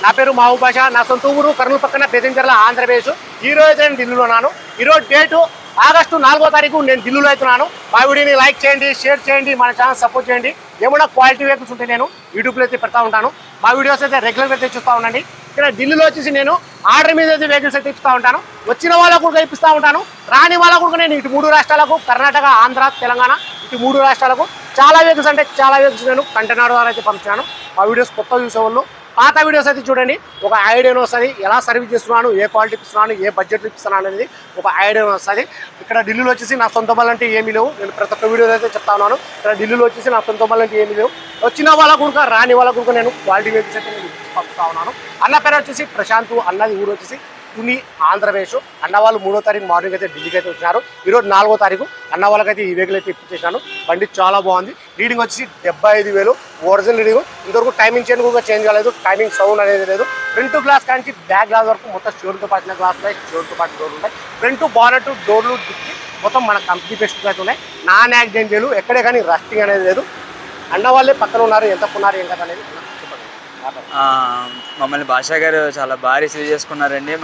నా పేరు మహబూబ్ బాషా. నా సొంత ఊరు కర్నూలు పక్కన బెజంజర్ల ఆంధ్రప్రదేశ్. ఈ రోజు నేను ఢిల్లీలో ఉన్నాను. ఈరోజు డేటు ఆగస్టు 4వ తారీఖు నేను ఢిల్లీలో అవుతున్నాను. మా వీడియోని లైక్ చేయండి, షేర్ చేయండి, మన ఛానల్ సపోర్ట్ చేయండి. ఏమన్నా క్వాలిటీ వెహికల్స్ ఉంటే నేను యూట్యూబ్లో అయితే పెడతా ఉంటాను. మా వీడియోస్ అయితే రెగ్యులర్గా అయితే చూస్తూ ఉండండి. ఇక్కడ ఢిల్లీలో వచ్చేసి నేను ఆర్డర్ మీద అయితే వెహికల్స్ అయితే ఇస్తూ ఉంటాను. వచ్చిన వాళ్ళకు కూడా ఇప్పిస్తూ ఉంటాను, రాని వాళ్ళకు కూడా నేను ఇటు 3 రాష్ట్రాలకు కర్ణాటక, ఆంధ్ర, తెలంగాణ ఇటు 3 రాష్ట్రాలకు చాలా వెహికల్స్ అంటే చాలా వెహికల్స్ నేను కంటైనర్ ద్వారా అయితే పంపించాను. మా వీడియోస్ కొత్త చూసేవాళ్ళు పాత వీడియోస్ అయితే చూడండి, ఒక ఐడియా వస్తుంది. ఎలా సర్వీస్ చేస్తున్నాను, ఏ క్వాలిటీ ఇస్తున్నాను, ఏ బడ్జెట్ ఇస్తున్నాను అనేది ఒక ఐడియా వస్తుంది. ఇక్కడ ఢిల్లీలో వచ్చేసి నా సొంత బలంటే ఏమీ లేవు. నేను ప్రతి ఒక్క వీడియోలో అయితే చెప్తా ఉన్నాను. ఇక్కడ ఢిల్లీలో వచ్చేసి నా సొంత బలంటే ఏమీ లేవు. వచ్చిన వాళ్ళ కూడా రాని వాళ్ళ కూడా నేను క్వాలిటీ వెహికల్స్ అయితే నేను పంపుతా ఉన్నాను. అన్న పేరు వచ్చేసి ప్రశాంత్, అన్నది ఊరు వచ్చేసి తుని, ఆంధ్రప్రదేశ్. అన్న వాళ్ళు 3వ తారీఖు మార్నింగ్ అయితే ఢిల్లీకి అయితే వచ్చినారు. ఈరోజు 4వ తారీఖు అన్న వాళ్ళకైతే ఈ వెహికల్ అయితే ఇప్పించేసాను. బండి చాలా బాగుంది. రీడింగ్ వచ్చేసి 75,000 ఒరిజినల్ రీడింగ్. ఇంతవరకు టైమింగ్ చైన్ కూడా చేంజ్ కాలేదు, టైమింగ్ సౌండ్ అనేది లేదు. ఫ్రంట్ గ్లాస్ కానీ బ్యాక్ గ్లాస్ వరకు మొత్తం షోర్తో పాటిన గ్లాస్ ఉన్నాయి, షోర్తో పాటు డోర్లు ఉన్నాయి. ఫ్రంట్ బానెట్, డోర్లు, డిక్కి మొత్తం మన కంపెనీ బెస్ట్ అయితే ఉన్నాయి. నాన్ యాక్సిడెంట్లు ఎక్కడే కానీ రస్టింగ్ అనేది లేదు. అన్న వాళ్ళే పక్కన ఉన్నారు, ఎంత ఉన్నారు ఏం కదా అనేది. మమ్మల్ని భాషా గారు చాలా బాగా రిసీవ్ చేసుకున్నారండి.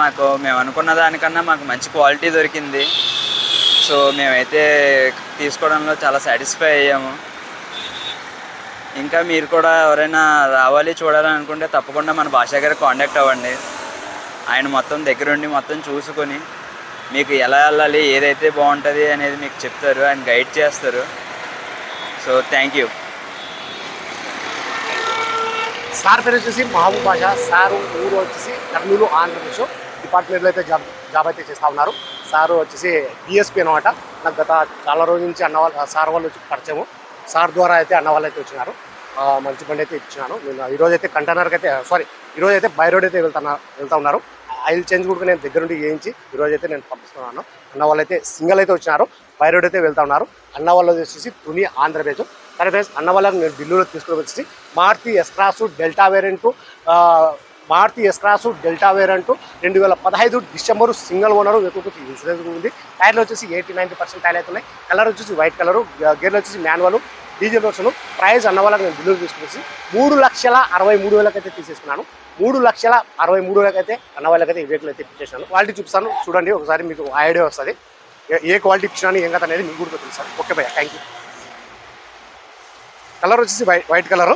మేము అనుకున్న దానికన్నా మాకు మంచి క్వాలిటీ దొరికింది. సో మేమైతే తీసుకోవడంలో చాలా సాటిస్ఫై అయ్యాము. ఇంకా మీరు కూడా ఎవరైనా రావాలి చూడాలని అనుకుంటే తప్పకుండా మన భాషా గారు కాంటాక్ట్ అవ్వండి. ఆయన మొత్తం దగ్గరుండి మొత్తం చూసుకొని మీకు ఎలా వెళ్ళాలి, ఏదైతే బాగుంటుంది అనేది మీకు చెప్తారు, ఆయన గైడ్ చేస్తారు. So thank you. సార్ పేరు వచ్చేసి మహబూబ్ బాషా. సారు ఊరు వచ్చేసి కర్నూలు, ఆంధ్రప్రదేశ్. డిపార్ట్మెంట్లో అయితే జాబ్ అయితే చేస్తూ ఉన్నారు. సారు వచ్చేసి డిఎస్పీ అనమాట. నాకు గత చాలా రోజుల నుంచి సార్ వాళ్ళు వచ్చి పరిచయము. సార్ ద్వారా అయితే అన్న వాళ్ళు అయితే వచ్చినారు. మంచి బండి అయితే ఇచ్చినాను. నేను ఈరోజు అయితే కంటైనర్కి అయితే ఈరోజు అయితే బై రోడ్ అయితే వెళ్తా ఉన్నారు. ఆయిల్ చేంజ్ కూడా నేను దగ్గరుండి వేయించి ఈరోజు అయితే నేను పంపిస్తున్నాను. అన్న వాళ్ళు అయితే సింగల్ అయితే వచ్చినారు, బై రోడ్ అయితే వెళ్తా ఉన్నారు. అన్న వాళ్ళు వచ్చేసి తుని, ఆంధ్రప్రదేశ్. సరే ఫ్రెండ్స్, అన్న వాళ్ళకి నేను ఢిల్లీలో తీసుకొని వచ్చేసి మారుతి ఎస్ట్రాసు Delta variant 2015 December single owner. ఎక్కువ ఇన్సూరెన్స్ ఉంది. టైర్లు వచ్చేసి 80-90% టైర్లు అవుతున్నాయి. కలర్ వచ్చేసి వైట్ కలరు, గేర్లు వచ్చేసి మాన్యువల్, డీజిల్ వర్షన్. ప్రైస్ అన్న వాళ్ళకి నేను ఢిల్లీలో తీసుకొచ్చి 3,63,000 అయితే తీసేసుకున్నాను. 3,63,000 అయితే అన్న వాళ్ళకైతే ఈ వెహికల్ అయితే ఇప్పించేసాను. క్వాలిటీ చూపిస్తాను చూడండి, ఒకసారి మీకు ఐడియా వస్తుంది. ఏ క్వాలిటీ ఇచ్చినాను ఏం కదా అనేది మీకు కూడా తెలుస్తాను. ఓకే భయ్యా, థ్యాంక్ యూ. కలర్ వచ్చేసి వైట్ కలరు.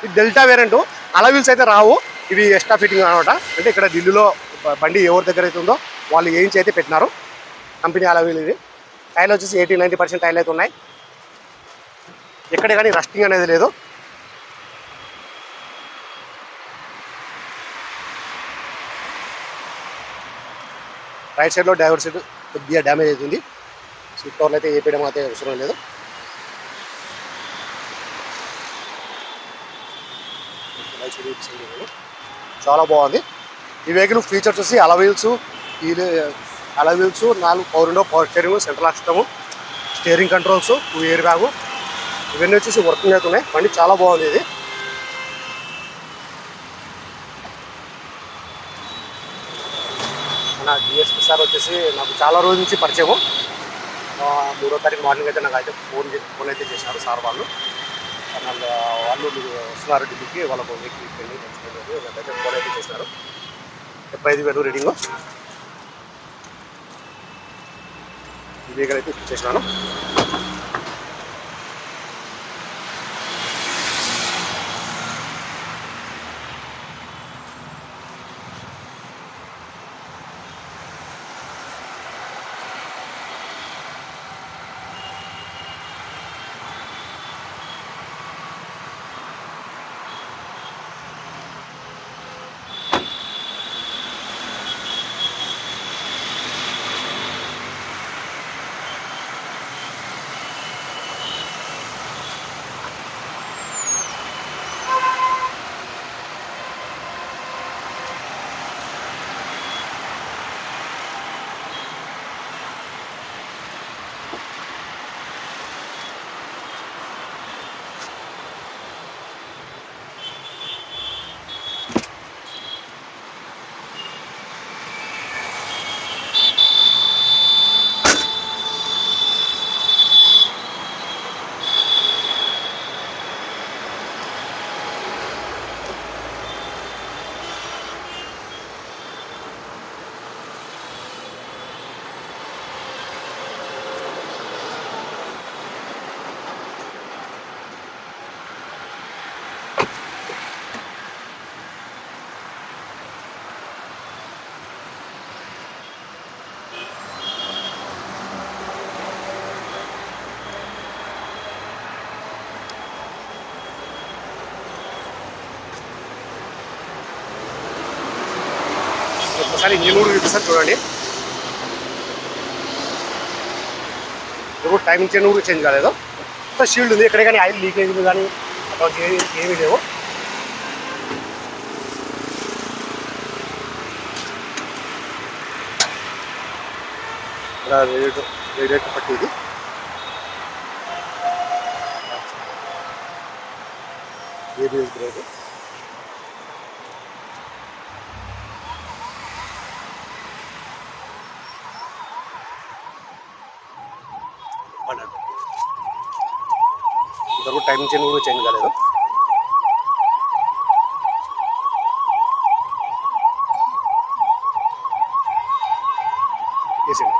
ఇది డెల్టా వేరియంట్. అలవీల్స్ అయితే రావు, ఇవి ఎక్స్ట్రా ఫిట్టింగ్ అనమాట. అంటే ఇక్కడ ఢిల్లీలో బండి ఎవరి దగ్గర అయితే ఉందో వాళ్ళు ఏం అయితే పెట్టినారు, కంపెనీ అలవీల్. ఇది టైర్లు వచ్చేసి 80-90% టైర్లు అయితే ఉన్నాయి. ఎక్కడ కానీ రస్టింగ్ అనేది లేదు. రైట్ సైడ్లో డ్రైవర్ సైడ్ కొద్దిగా డ్యామేజ్ అవుతుంది. సీట్ కవర్లు అయితే వేయడం అయితే అవసరం లేదు. చాలా బాగుంది ఈ వెహికల్. ఫీచర్స్ వచ్చి alloy wheels, 4 power steering, central lock system, steering controls, 2 airbag, ఇవన్నీ వచ్చేసి వర్కింగ్ అవుతున్నాయి. బండి చాలా బాగుంది. ఇది మన డిఎస్పీ సార్ వచ్చేసి నాకు చాలా రోజుల నుంచి పరిచయము. 3వ తారీఖు మార్నింగ్ అయితే నాకు అయితే ఫోన్ అయితే చేశారు సార్ వాళ్ళు. వాళ్ళు వస్తున్నారు ఢిల్లీకి, వాళ్ళకు వెహికల్ ఇప్పండి అయితే ఫోన్ అయితే చేశారు. 75,000 రీడింగ్ ఈ వెహికల్ అయితే ఇప్పించేసినాను. ఒకసారి ఇంజిన్ కూడా చూపిస్తాను చూడండి. ఇప్పుడు టైం ఇంజిన్ కూడా చేంజ్ కాలేదు. షీల్డ్ ఉంది, ఎక్కడ కానీ ఆయిల్ లీకేజ్ కానీ అట్లా ఏమీ లేవు. రేడియేటర్ పట్టి ఇది ఏబిఎస్ బ్రేక్. ఇంతకు టైం చేంజ్ కూడా చేంజ్ కాలేదు. చేసేయండి.